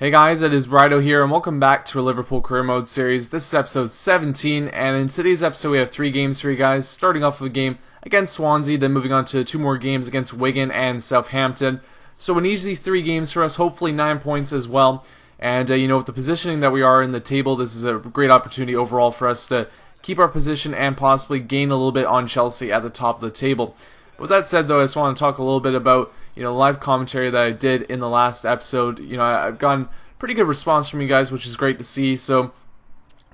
Hey guys, it is Brido here, and welcome back to our Liverpool Career Mode series. This is episode 17, and in today's episode we have 3 games for you guys, starting off with a game against Swansea, then moving on to 2 more games against Wigan and Southampton. So an easy 3 games for us, hopefully 9 points as well. And with the positioning that we are in the table, this is a great opportunity overall for us to keep our position and possibly gain a little bit on Chelsea at the top of the table. With that said, though, I just want to talk a little bit about live commentary that I did in the last episode. I've gotten pretty good response from you guys, which is great to see. So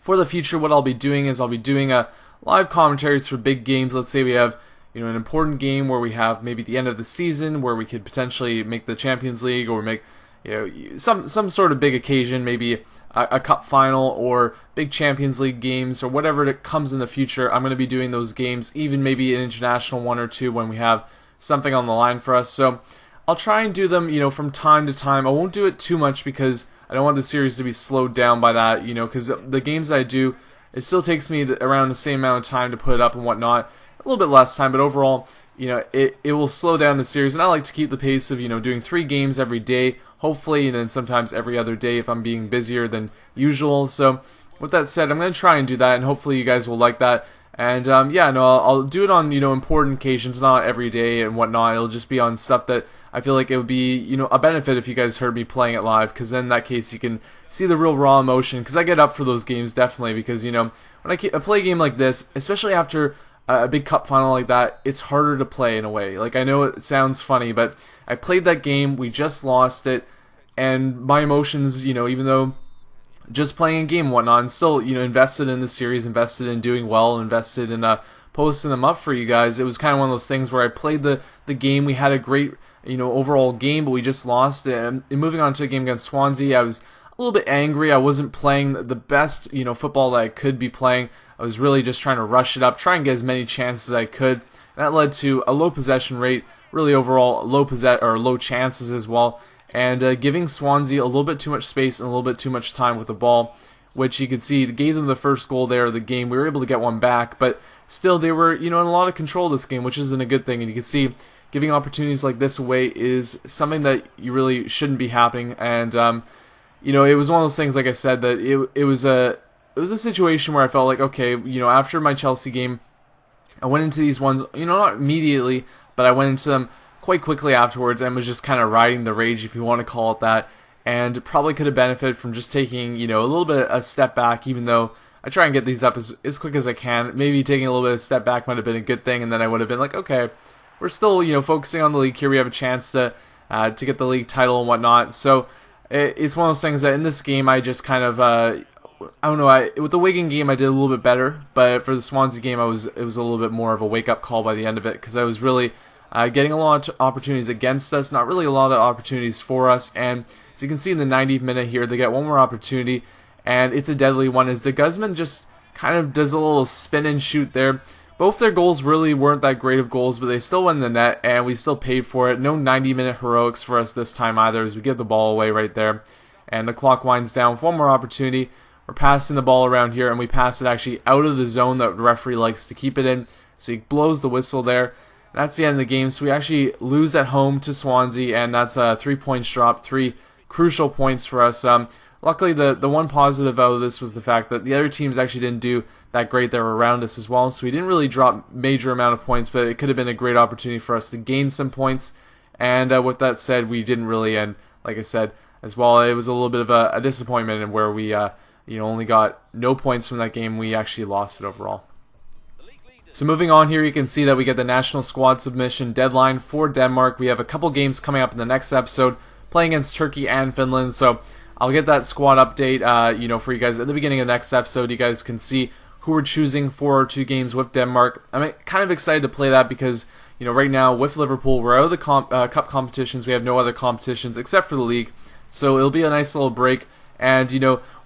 for the future, what I'll be doing is I'll be doing live commentaries for big games. Let's say we have an important game where we have maybe the end of the season where we could potentially make the Champions League or make some sort of big occasion, maybe a cup final or big Champions League games or whatever it comes in the future. I'm going to be doing those games, even maybe an international one or two when we have something on the line for us. So I'll try and do them, from time to time. I won't do it too much because I don't want the series to be slowed down by that, because the games that I do, it still takes me around the same amount of time to put it up and whatnot. A little bit less time, but overall, it will slow down the series, and I like to keep the pace of, doing 3 games every day, hopefully, and then sometimes every other day if I'm being busier than usual. So with that said, I'm going to try and do that, and hopefully you guys will like that. And I'll do it on important occasions, not every day and whatnot. It'll just be on stuff that I feel like it would be a benefit if you guys heard me playing it live, because then in that case you can see the real raw emotion. Because I get up for those games definitely, because when I play a game like this, especially after a big cup final like that, it's harder to play in a way. Like, I know it sounds funny, but I played that game, we just lost it, and my emotions, even though just playing a game and whatnot, and still, invested in the series, invested in doing well, invested in posting them up for you guys. It was kind of one of those things where I played the game, we had a great, overall game, but we just lost it. And moving on to a game against Swansea, I was a little bit angry. I wasn't playing the best, football that I could be playing. I was really just trying to rush it up, try and get as many chances as I could. And that led to a low possession rate, really overall low chances as well, and giving Swansea a little bit too much space and a little bit too much time with the ball, which you could see gave them the first goal there of the game. We were able to get one back, but still they were in a lot of control of this game, which isn't a good thing. And you can see giving opportunities like this away is something that you really shouldn't be happening. And it was one of those things, like I said, that it was a situation where I felt like, okay, after my Chelsea game, I went into these ones, not immediately, but I went into them quite quickly afterwards and was just kind of riding the rage, if you want to call it that, and probably could have benefited from just taking, a little bit a step back, even though I try and get these up as quick as I can. Maybe taking a little bit of a step back might have been a good thing, and then I would have been like, okay, we're still, focusing on the league here. We have a chance to get the league title and whatnot. So it's one of those things that in this game I just kind of, I don't know, with the Wigan game I did a little bit better, but for the Swansea game it was a little bit more of a wake-up call by the end of it, because I was really getting a lot of opportunities against us, not really a lot of opportunities for us. And as you can see in the 90th minute here, they get one more opportunity, and it's a deadly one as the Guzman just kind of does a little spin and shoot there. Both their goals really weren't that great of goals, but they still went in the net, and we still paid for it. No 90-minute heroics for us this time either, as we give the ball away right there. And the clock winds down with one more opportunity. We're passing the ball around here, and we pass it actually out of the zone that the referee likes to keep it in. So he blows the whistle there. And that's the end of the game. So we actually lose at home to Swansea, and that's a 3 points drop, 3 crucial points for us. Luckily, the one positive out of this was the fact that the other teams actually didn't do that great that were around us as well. So we didn't really drop major amount of points, but it could have been a great opportunity for us to gain some points. And with that said, we didn't really, and like I said as well, it was a little bit of a disappointment in where we only got no points from that game. We actually lost it overall. So moving on here, you can see that we get the national squad submission deadline for Denmark. We have a couple games coming up in the next episode, playing against Turkey and Finland. So I'll get that squad update, for you guys at the beginning of the next episode. You guys can see who we're choosing for our 2 games with Denmark. I'm kind of excited to play that because, right now with Liverpool, we're out of the cup competitions. We have no other competitions except for the league. So it'll be a nice little break. And,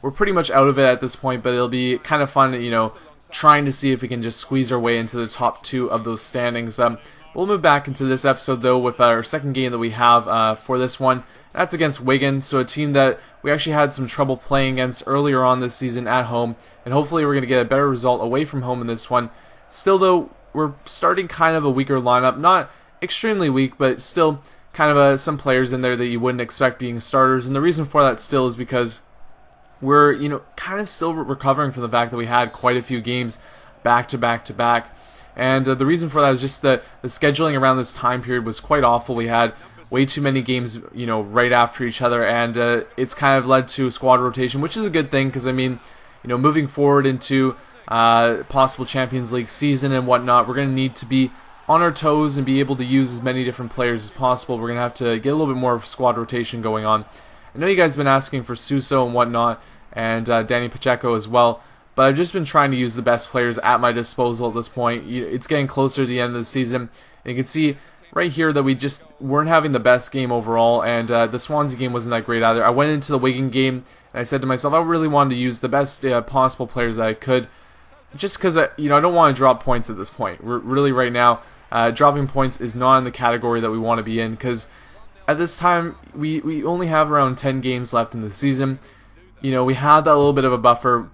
we're pretty much out of it at this point, but it'll be kind of fun, trying to see if we can just squeeze our way into the top 2 of those standings. We'll move back into this episode, though, with our second game that we have for this one. That's against Wigan, so a team that we actually had some trouble playing against earlier on this season at home, and hopefully we're going to get a better result away from home in this one. Still, though, we're starting kind of a weaker lineup. Not extremely weak, but still kind of some players in there that you wouldn't expect being starters, and the reason for that still is because we're, kind of still recovering from the fact that we had quite a few games back to back to back. And the reason for that is just that the scheduling around this time period was quite awful. We had way too many games, right after each other, and it's kind of led to squad rotation, which is a good thing because, moving forward into possible Champions League season and whatnot, we're going to need to be on our toes and be able to use as many different players as possible. We're going to have to get a little bit more squad rotation going on. I know you guys have been asking for Suso and whatnot, and Danny Pacheco as well, but I've just been trying to use the best players at my disposal at this point. It's getting closer to the end of the season, and you can see right here that we just weren't having the bbest game overall, and the Swansea game wasn't that great either. I went into the Wigan game, and I said to myself, I really wanted to use the best possible players that I could, just because I don't want to drop points at this point. We're really right now, dropping points is not in the category that we want to be in, because at this time we only have around 10 games left in the season. We have that little bit of a buffer.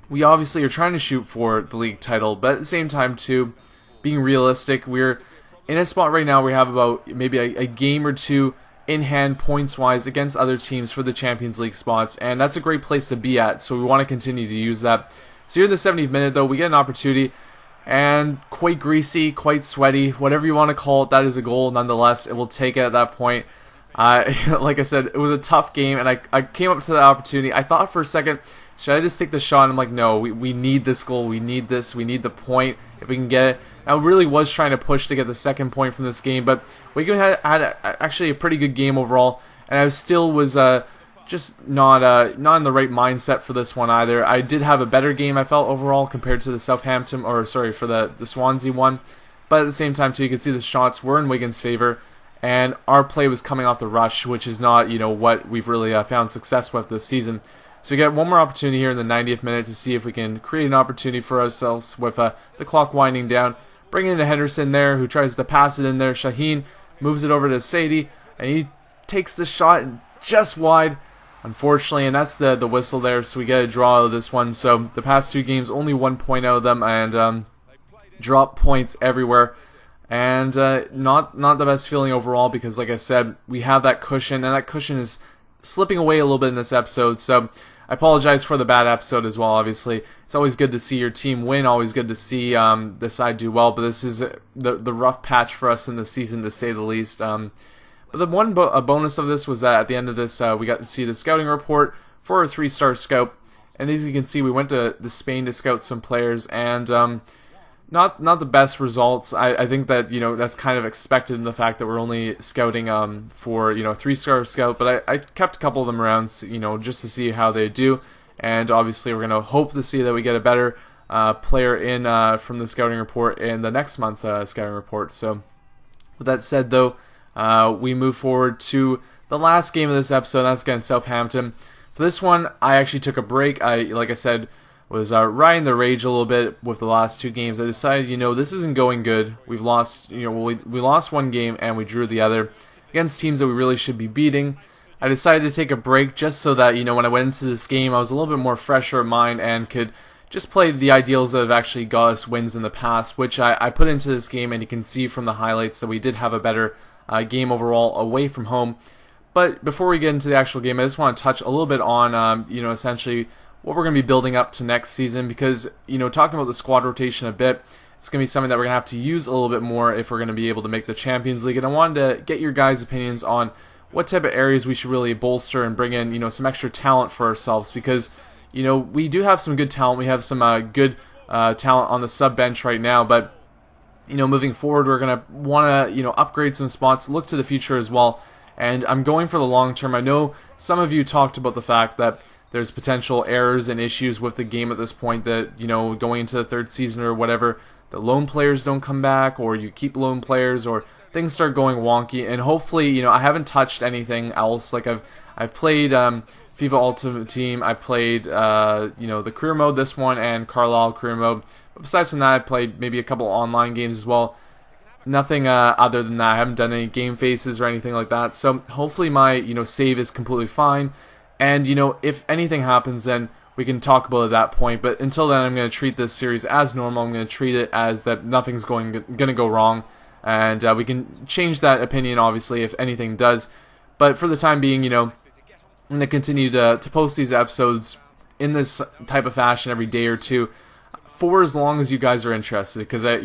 We obviously are trying to shoot for the league title, but at the same time too, being realistic, we're in a spot right now where we have about maybe a game or two in hand points-wise against other teams for the Champions League spots, and that's a great place to be at, so we want to continue to use that. So here in the 70th minute, though, we get an opportunity, and quite greasy, quite sweaty, whatever you want to call it, that is a goal nonetheless, and we'll take it at that point. Like I said, it was a tough game, and I came up to the opportunity. I thought for a second, should I just take the shot? And I'm like, no, we need this goal, we need this, we need the point if we can get it. I really was trying to push to get the second point from this game, but Wigan had actually a pretty good game overall, and I still was just not in the right mindset for this one either. I did have a better game, I felt, overall compared to the Southampton, or sorry, for the Swansea one, but at the same time too, you can see the shots were in Wigan's favor, and our play was coming off the rush, which is not what we've really found success with this season. So we get one more opportunity here in the 90th minute to see if we can create an opportunity for ourselves with the clock winding down. Bring in Henderson there, who tries to pass it in there. Shaheen moves it over to Sadie, and he takes the shot just wide, unfortunately, and that's the whistle there, so we get a draw out of this one. So the past two games, only 1 point out of them, and drop points everywhere. And not the best feeling overall, because like I said, we have that cushion, and that cushion is slipping away a little bit in this episode, so I apologize for the bad episode as well. Obviously, it's always good to see your team win, always good to see the side do well, but this is the rough patch for us in the season, to say the least. But the one bonus of this was that at the end of this, we got to see the scouting report for a 3-star scout, and as you can see, we went to Spain to scout some players, and not the best results. I think that that's kind of expected in the fact that we're only scouting for 3-star scout, but I kept a couple of them around just to see how they do, and obviously we're gonna hope to see that we get a better player in from the scouting report in the next month's scouting report. So with that said, though, we move forward to the last game of this episode. That's against Southampton. For this one, I actually took a break. Like I said, was riding the rage a little bit with the last two games. I decided, this isn't going good. We've lost, we lost one game and we drew the other against teams that we really should be beating. I decided to take a break just so that, when I went into this game, I was a little bit more fresher of mind and could just play the ideals that have actually got us wins in the past, which I put into this game, and you can see from the highlights that we did have a better game overall away from home. But before we get into the actual game, I just want to touch a little bit on, essentially what we're going to be building up to next season, because, talking about the squad rotation a bit, it's going to be something that we're going to have to use a little bit more if we're going to be able to make the Champions League, and I wanted to get your guys' opinions on what type of areas we should really bolster and bring in, some extra talent for ourselves, because, we do have some good talent, we have some good talent on the sub bench right now, but, moving forward, we're going to want to, upgrade some spots, look to the future as well, and I'm going for the long term. I know some of you talked about the fact that there's potential errors and issues with the game at this point, that, going into the third season or whatever, the loan players don't come back, or you keep loan players, or things start going wonky, and hopefully, I haven't touched anything else. Like I've played FIFA Ultimate Team, I played the career mode, this one, and Carlisle career mode, but besides from that, I played maybe a couple online games as well. Nothing other than that. I haven't done any game faces or anything like that, so hopefully my save is completely fine. And, if anything happens, then we can talk about it at that point. But until then, I'm going to treat this series as normal. I'm going to treat it as that nothing's going to go wrong. and we can change that opinion obviously if anything does. But for the time being, you know, I'm going to continue to post these episodes in this type of fashion every day or two for as long as you guys are interested, because I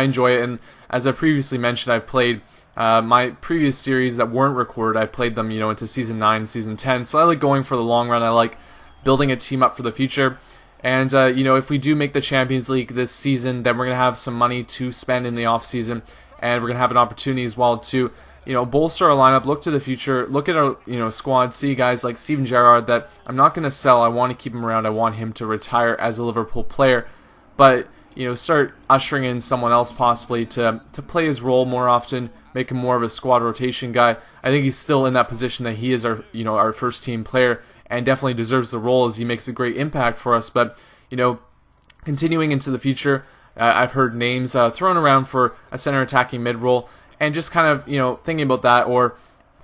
enjoy it. And as I previously mentioned, I've played my previous series that weren't recorded. I played them, you know, into season 9, season 10. So I like going for the long run. I like building a team up for the future. And you know, if we do make the Champions League this season, then we're gonna have some money to spend in the off season, and we're gonna have an opportunity as well to, you know, bolster our lineup, look to the future, look at our, you know, squad, see guys like Steven Gerrard that I'm not gonna sell. I want to keep him around. I want him to retire as a Liverpool player, but you know, start ushering in someone else possibly to play his role more often, make him more of a squad rotation guy. I think he's still in that position that he is our, you know, our first team player, and definitely deserves the role as he makes a great impact for us. But you know, continuing into the future, I've heard names thrown around for a center attacking mid role, and just kind of, you know, thinking about that, or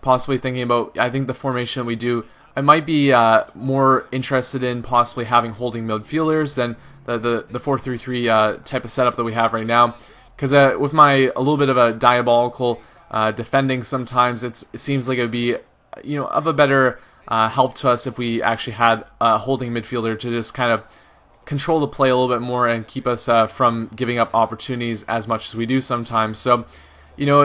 possibly thinking about, I think the formation that we do, I might be more interested in possibly having holding midfielders than the 4-3-3 type of setup that we have right now. Because with a little bit of a diabolical defending, sometimes it seems like it would be, you know, of a better help to us if we actually had a holding midfielder to just kind of control the play a little bit more and keep us from giving up opportunities as much as we do sometimes. So, you know,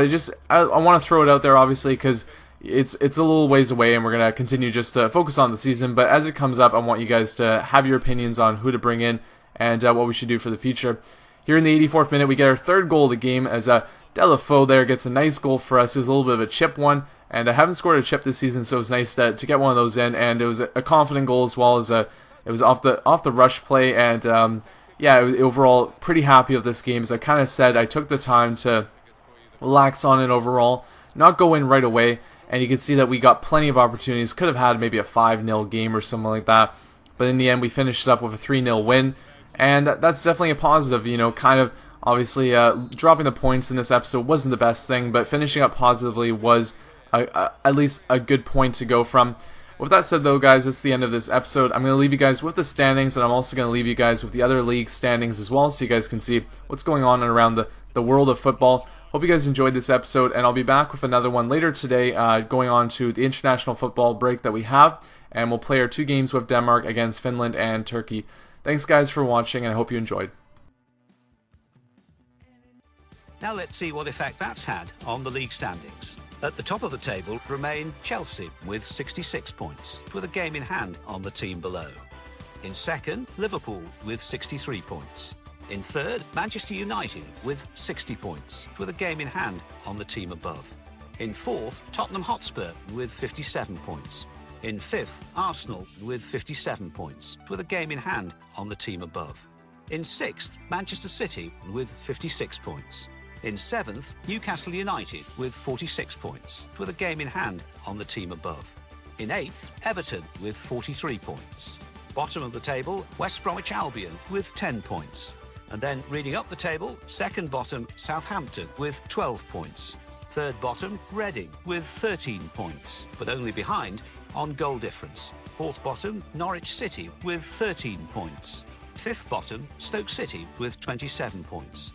I want to throw it out there obviously, because it's a little ways away, and we're going to continue just to focus on the season. But as it comes up, I want you guys to have your opinions on who to bring in and what we should do for the future. Here in the 84th minute, we get our third goal of the game as Deulofeu there gets a nice goal for us. It was a little bit of a chip one, and I haven't scored a chip this season, so it was nice to get one of those in. And it was a confident goal as well, as it was off the rush play. And yeah, overall pretty happy with this game. As I kind of said, I took the time to relax on it overall, not go in right away. And you can see that we got plenty of opportunities. Could have had maybe a 5-0 game or something like that. But in the end, we finished it up with a 3-0 win. And that's definitely a positive. You know, kind of obviously dropping the points in this episode wasn't the best thing, but finishing up positively was at least a good point to go from. With that said, though, guys, that's the end of this episode. I'm going to leave you guys with the standings, and I'm also going to leave you guys with the other league standings as well, so you guys can see what's going on around the world of football. Hope you guys enjoyed this episode, and I'll be back with another one later today, going on to the international football break that we have, and we'll play our 2 games with Denmark against Finland and Turkey. Thanks, guys, for watching, and I hope you enjoyed. Now let's see what effect that's had on the league standings. At the top of the table remain Chelsea with 66 points, with a game in hand on the team below. In second, Liverpool with 63 points. In third, Manchester United with 60 points, with a game in hand on the team above. In fourth, Tottenham Hotspur with 57 points. In fifth, Arsenal with 57 points, with a game in hand on the team above. In sixth, Manchester City with 56 points. In seventh, Newcastle United with 46 points, with a game in hand on the team above. In eighth, Everton with 43 points. Bottom of the table, West Bromwich Albion with 10 points. And then reading up the table, second bottom, Southampton with 12 points. Third bottom, Reading with 13 points, but only behind on goal difference. Fourth bottom, Norwich City with 13 points. Fifth bottom, Stoke City with 27 points.